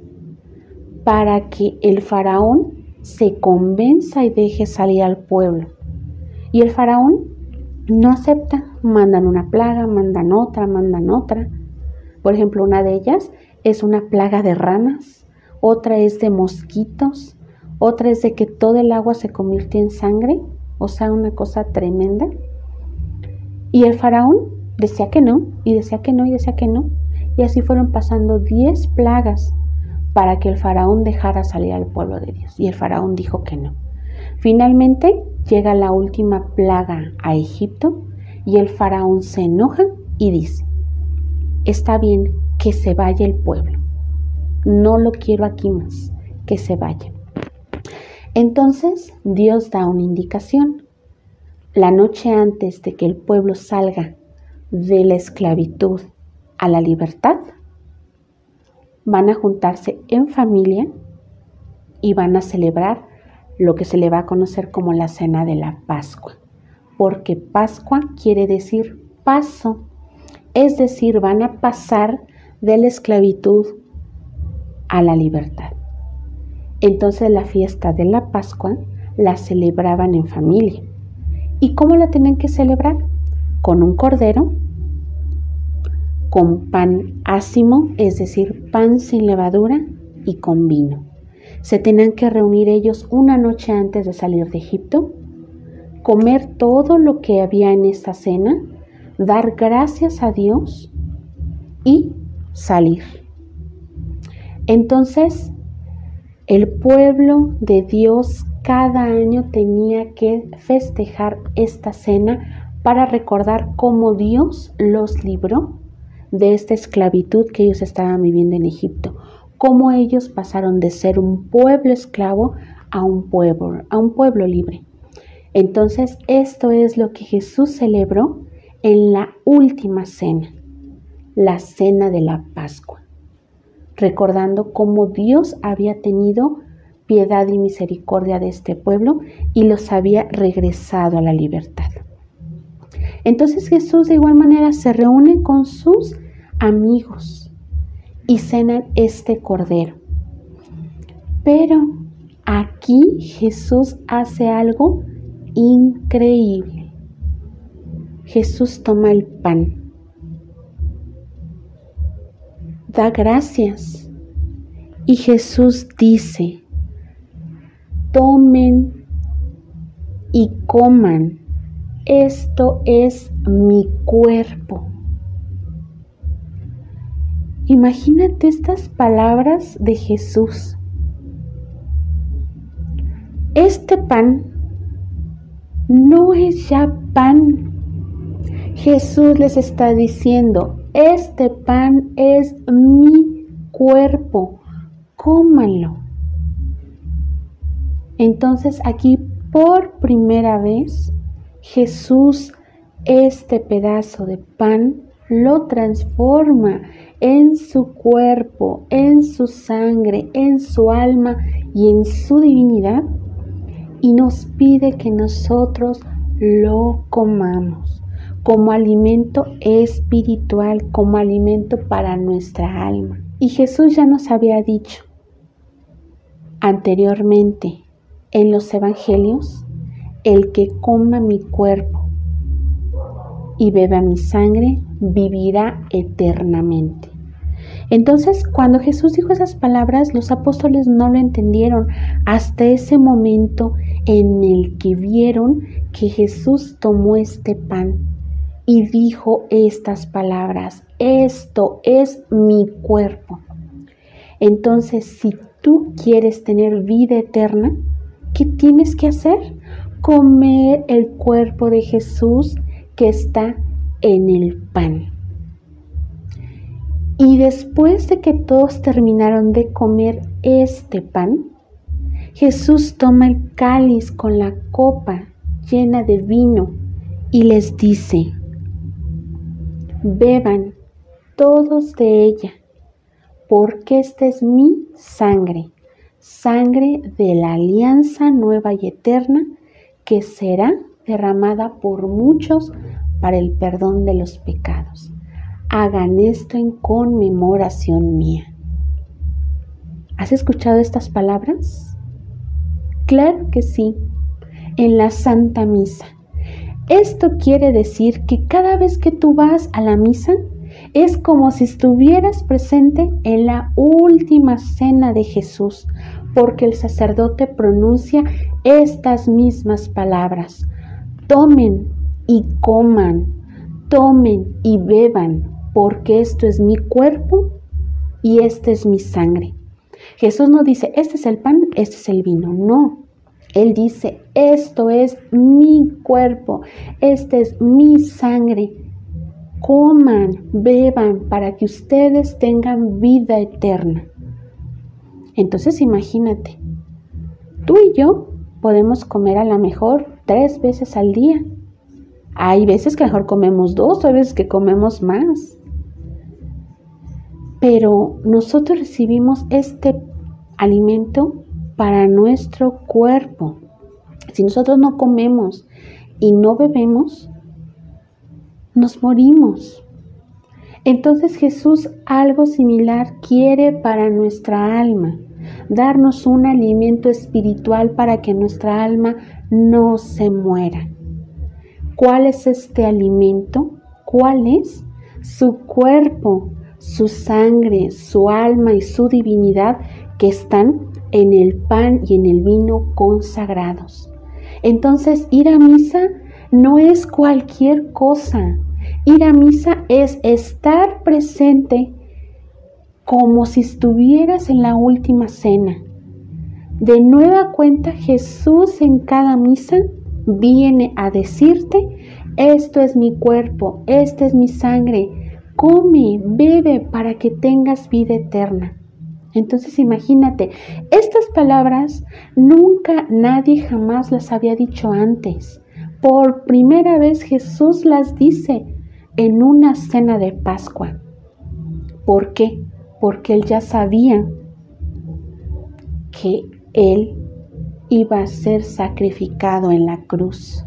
para que el faraón se convenza y deje salir al pueblo. Y el faraón no acepta, mandan una plaga, mandan otra. Por ejemplo, una de ellas es una plaga de ranas, otra es de mosquitos, otra es de que todo el agua se convierte en sangre, o sea, una cosa tremenda. Y el faraón decía que no, y decía que no, y decía que no. Y así fueron pasando 10 plagas para que el faraón dejara salir al pueblo de Dios. Y el faraón dijo que no. Finalmente llega la última plaga a Egipto y el faraón se enoja y dice, está bien que se vaya el pueblo, no lo quiero aquí más, que se vaya. Entonces Dios da una indicación. La noche antes de que el pueblo salga de la esclavitud a la libertad, van a juntarse en familia y van a celebrar lo que se le va a conocer como la cena de la Pascua, porque Pascua quiere decir paso, es decir, van a pasar de la esclavitud a la libertad. Entonces la fiesta de la Pascua la celebraban en familia. ¿Y cómo la tenían que celebrar? Con un cordero, con pan ácimo, es decir, pan sin levadura, y con vino. Se tenían que reunir ellos una noche antes de salir de Egipto, comer todo lo que había en esta cena, dar gracias a Dios y salir. Entonces, el pueblo de Dios cada año tenía que festejar esta cena para recordar cómo Dios los libró de esta esclavitud que ellos estaban viviendo en Egipto, cómo ellos pasaron de ser un pueblo esclavo a un pueblo libre. Entonces, esto es lo que Jesús celebró en la última cena, la cena de la Pascua, recordando cómo Dios había tenido piedad y misericordia de este pueblo y los había regresado a la libertad. Entonces Jesús de igual manera se reúne con sus amigos y cenan este cordero. Pero aquí Jesús hace algo increíble. Jesús toma el pan, da gracias y Jesús dice, tomen y coman, esto es mi cuerpo. Imagínate estas palabras de Jesús. Este pan no es ya pan. Jesús les está diciendo, este pan es mi cuerpo, cómanlo. Entonces aquí por primera vez Jesús este pedazo de pan lo transforma en su cuerpo, en su sangre, en su alma y en su divinidad y nos pide que nosotros lo comamos como alimento espiritual, como alimento para nuestra alma. Y Jesús ya nos había dicho anteriormente en los evangelios el que coma mi cuerpo y beba mi sangre, vivirá eternamente. Entonces, cuando Jesús dijo esas palabras, los apóstoles no lo entendieron hasta ese momento en el que vieron que Jesús tomó este pan y dijo estas palabras: esto es mi cuerpo. Entonces, si tú quieres tener vida eterna, ¿qué tienes que hacer? Comer el cuerpo de Jesús que está en el pan. Y después de que todos terminaron de comer este pan, Jesús toma el cáliz con la copa llena de vino y les dice: beban todos de ella, porque esta es mi sangre, sangre de la alianza nueva y eterna, que será derramada por muchos para el perdón de los pecados. Hagan esto en conmemoración mía. ¿Has escuchado estas palabras? Claro que sí, en la Santa Misa. Esto quiere decir que cada vez que tú vas a la misa, es como si estuvieras presente en la última cena de Jesús, porque el sacerdote pronuncia estas mismas palabras: tomen y coman, tomen y beban, porque esto es mi cuerpo y esta es mi sangre. Jesús no dice: este es el pan, este es el vino. No, Él dice: esto es mi cuerpo, esta es mi sangre. Coman, beban, para que ustedes tengan vida eterna. Entonces imagínate, tú y yo podemos comer a lo mejor 3 veces al día. Hay veces que a lo mejor comemos 2, hay veces que comemos más. Pero nosotros recibimos este alimento para nuestro cuerpo. Si nosotros no comemos y no bebemos, nos morimos. Entonces Jesús algo similar quiere para nuestra alma, darnos un alimento espiritual para que nuestra alma no se muera. ¿Cuál es este alimento? ¿Cuál es? Su cuerpo, su sangre, su alma y su divinidad, que están en el pan y en el vino consagrados. Entonces, ir a misa no es cualquier cosa. Ir a misa es estar presente como si estuvieras en la última cena. De nueva cuenta, Jesús en cada misa viene a decirte: esto es mi cuerpo, esta es mi sangre, come, bebe para que tengas vida eterna. Entonces imagínate, estas palabras nunca nadie jamás las había dicho antes. Por primera vez Jesús las dice en una cena de Pascua. ¿Por qué? Porque Él ya sabía que Él iba a ser sacrificado en la cruz.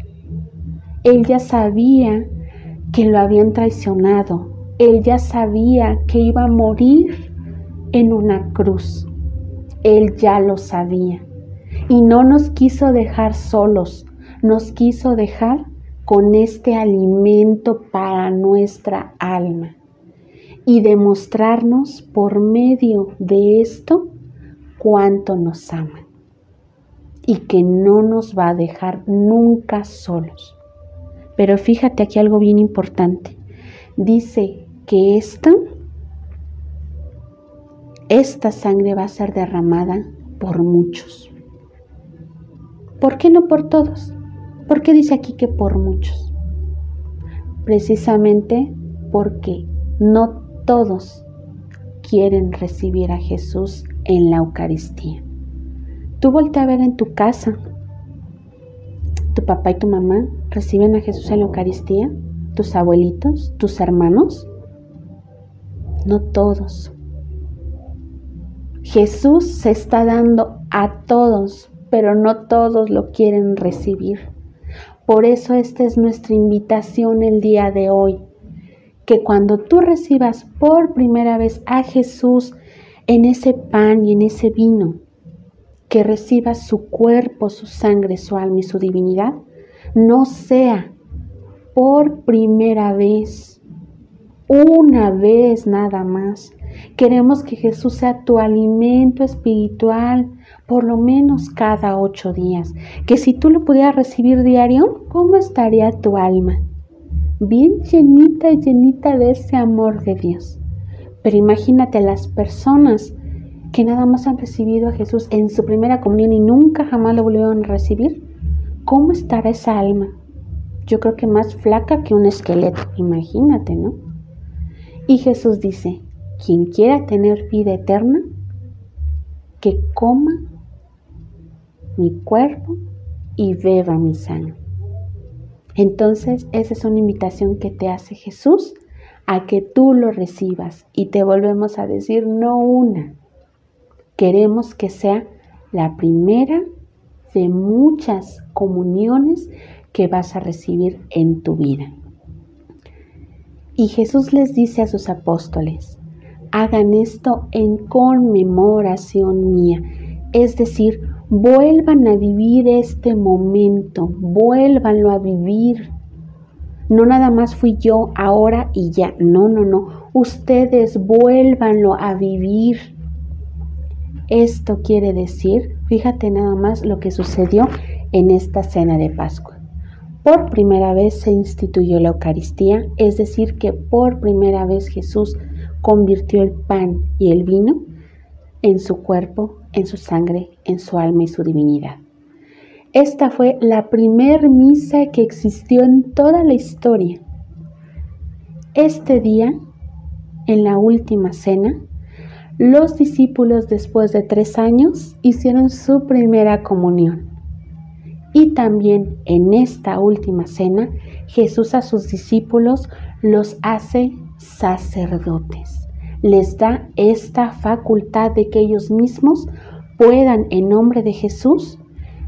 Él ya sabía que lo habían traicionado. Él ya sabía que iba a morir en una cruz. Él ya lo sabía. Y no nos quiso dejar solos. Nos quiso dejar con este alimento para nuestra alma. Y demostrarnos por medio de esto cuánto nos ama. Y que no nos va a dejar nunca solos. Pero fíjate aquí algo bien importante. Dice que esta sangre va a ser derramada por muchos. ¿Por qué no por todos? ¿Por qué dice aquí que por muchos? Precisamente porque no todos quieren recibir a Jesús en la Eucaristía. Tú voltea a ver en tu casa. ¿Tu papá y tu mamá reciben a Jesús en la Eucaristía? ¿Tus abuelitos? ¿Tus hermanos? No todos. Jesús se está dando a todos, pero no todos lo quieren recibir. Por eso esta es nuestra invitación el día de hoy. Que cuando tú recibas por primera vez a Jesús en ese pan y en ese vino, que recibas su cuerpo, su sangre, su alma y su divinidad, no sea por primera vez, una vez nada más. Queremos que Jesús sea tu alimento espiritual, por lo menos cada 8 días. Que si tú lo pudieras recibir diario, ¿cómo estaría tu alma? Bien llenita de ese amor de Dios. Pero imagínate las personas que nada más han recibido a Jesús en su primera comunión y nunca jamás lo volvieron a recibir. ¿Cómo estará esa alma? Yo creo que más flaca que un esqueleto, imagínate, ¿no? Y Jesús dice, quien quiera tener vida eterna, que coma mi cuerpo y beba mi sangre. Entonces, esa es una invitación que te hace Jesús a que tú lo recibas. Y te volvemos a decir, no una. Queremos que sea la primera de muchas comuniones que vas a recibir en tu vida. Y Jesús les dice a sus apóstoles, hagan esto en conmemoración mía. Es decir, vuelvan a vivir este momento, vuélvanlo a vivir. No nada más fui yo ahora y ya, no. Ustedes vuélvanlo a vivir. Esto quiere decir, fíjate nada más lo que sucedió en esta cena de Pascua. Por primera vez se instituyó la Eucaristía, es decir, que por primera vez Jesús convirtió el pan y el vino en su cuerpo, en su sangre, en su alma y su divinidad. Esta fue la primer misa que existió en toda la historia. Este día, en la última cena, los discípulos después de 3 años hicieron su primera comunión. Y también en esta última cena, Jesús a sus discípulos los hace sacerdotes. Les da esta facultad de que ellos mismos puedan, en nombre de Jesús,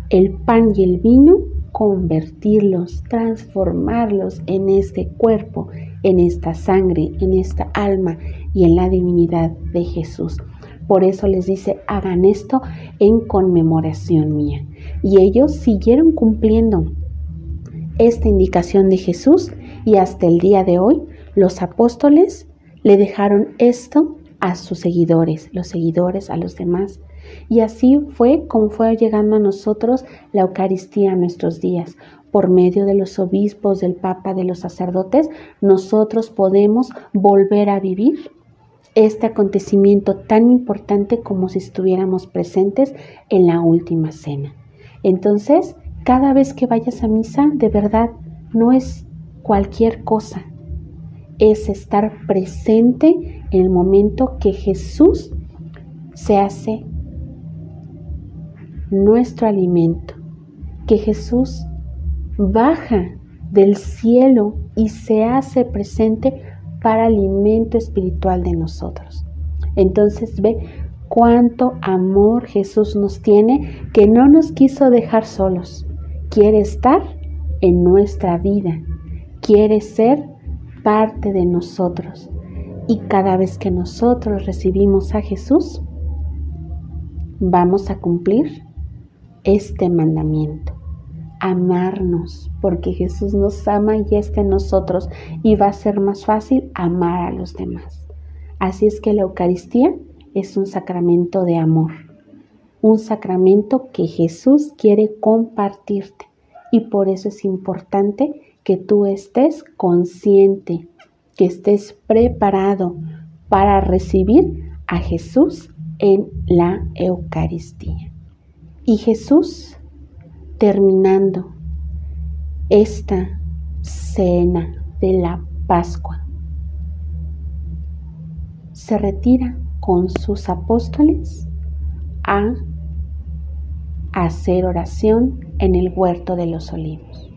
el pan y el vino, convertirlos, transformarlos en este cuerpo, en esta sangre, en esta alma y en la divinidad de Jesús. Por eso les dice, hagan esto en conmemoración mía. Y ellos siguieron cumpliendo esta indicación de Jesús y hasta el día de hoy los apóstoles le dejaron esto a sus seguidores, los seguidores a los demás. Y así fue como fue llegando a nosotros la Eucaristía en nuestros días. Por medio de los obispos, del Papa, de los sacerdotes, nosotros podemos volver a vivir este acontecimiento tan importante como si estuviéramos presentes en la última cena. Entonces, cada vez que vayas a misa, de verdad, no es cualquier cosa. Es estar presente en el momento que Jesús se hace nuestro alimento, que Jesús baja del cielo y se hace presente para alimento espiritual de nosotros. Entonces ve cuánto amor Jesús nos tiene, que no nos quiso dejar solos. Quiere estar en nuestra vida, quiere ser parte de nosotros. Y cada vez que nosotros recibimos a Jesús, vamos a cumplir este mandamiento. Amarnos, porque Jesús nos ama y está en nosotros y va a ser más fácil amar a los demás. Así es que la Eucaristía es un sacramento de amor, un sacramento que Jesús quiere compartirte y por eso es importante que tú estés consciente, que estés preparado para recibir a Jesús en la Eucaristía. Y Jesús, terminando esta cena de la Pascua, se retira con sus apóstoles a hacer oración en el huerto de los olivos.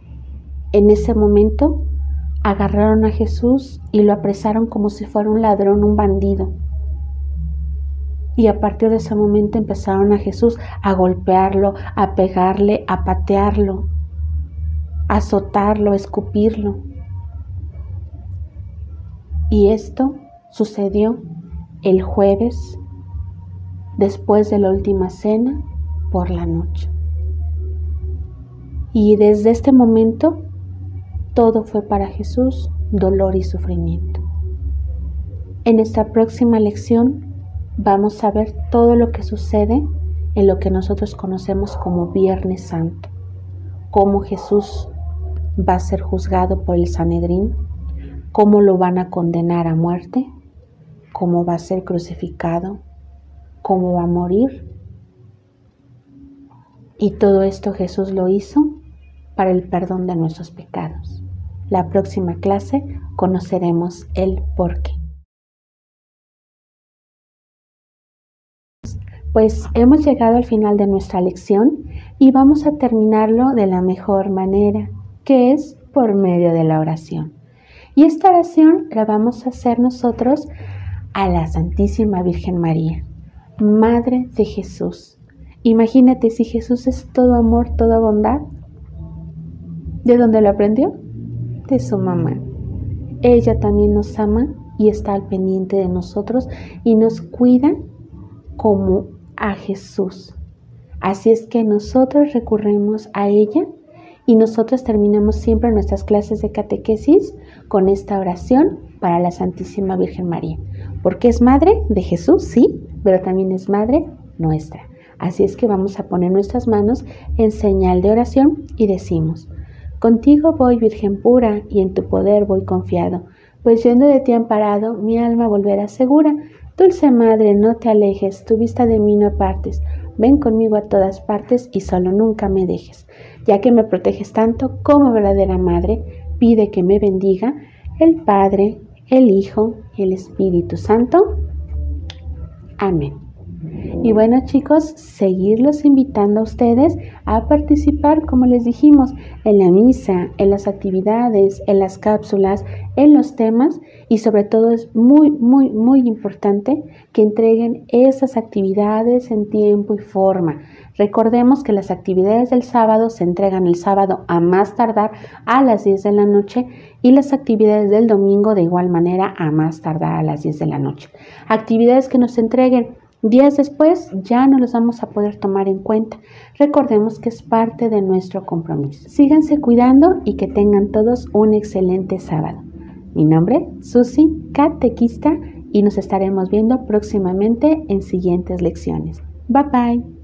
En ese momento agarraron a Jesús y lo apresaron como si fuera un ladrón, un bandido. Y a partir de ese momento empezaron a Jesús a golpearlo, a pegarle, a patearlo, a azotarlo, a escupirlo. Y esto sucedió el jueves, después de la última cena, por la noche. Y desde este momento, todo fue para Jesús dolor y sufrimiento. En esta próxima lección vamos a ver todo lo que sucede en lo que nosotros conocemos como Viernes Santo. Cómo Jesús va a ser juzgado por el Sanedrín, cómo lo van a condenar a muerte, cómo va a ser crucificado, cómo va a morir. Y todo esto Jesús lo hizo para el perdón de nuestros pecados. La próxima clase conoceremos el porqué. Pues hemos llegado al final de nuestra lección y vamos a terminarlo de la mejor manera, que es por medio de la oración. Y esta oración la vamos a hacer nosotros a la Santísima Virgen María, Madre de Jesús. Imagínate si Jesús es todo amor, toda bondad. ¿De dónde lo aprendió? De su mamá. Ella también nos ama y está al pendiente de nosotros y nos cuida como a Jesús. Así es que nosotros recurrimos a ella y nosotros terminamos siempre nuestras clases de catequesis con esta oración para la Santísima Virgen María. Porque es madre de Jesús, sí, pero también es madre nuestra. Así es que vamos a poner nuestras manos en señal de oración y decimos: contigo voy, Virgen pura, y en tu poder voy confiado, pues yendo de ti amparado, mi alma volverá segura. Dulce Madre, no te alejes, tu vista de mí no apartes. Ven conmigo a todas partes y solo nunca me dejes. Ya que me proteges tanto como verdadera Madre, pide que me bendiga el Padre, el Hijo y el Espíritu Santo. Amén. Y bueno, chicos, seguirlos invitando a ustedes a participar, como les dijimos, en la misa, en las actividades, en las cápsulas, en los temas, y sobre todo es muy, muy, muy importante que entreguen esas actividades en tiempo y forma. Recordemos que las actividades del sábado se entregan el sábado a más tardar a las 10 de la noche y las actividades del domingo de igual manera a más tardar a las 10 de la noche. Actividades que nos entreguen días después ya no los vamos a poder tomar en cuenta. Recordemos que es parte de nuestro compromiso. Síganse cuidando y que tengan todos un excelente sábado. Mi nombre es Susi, catequista, y nos estaremos viendo próximamente en siguientes lecciones. Bye bye.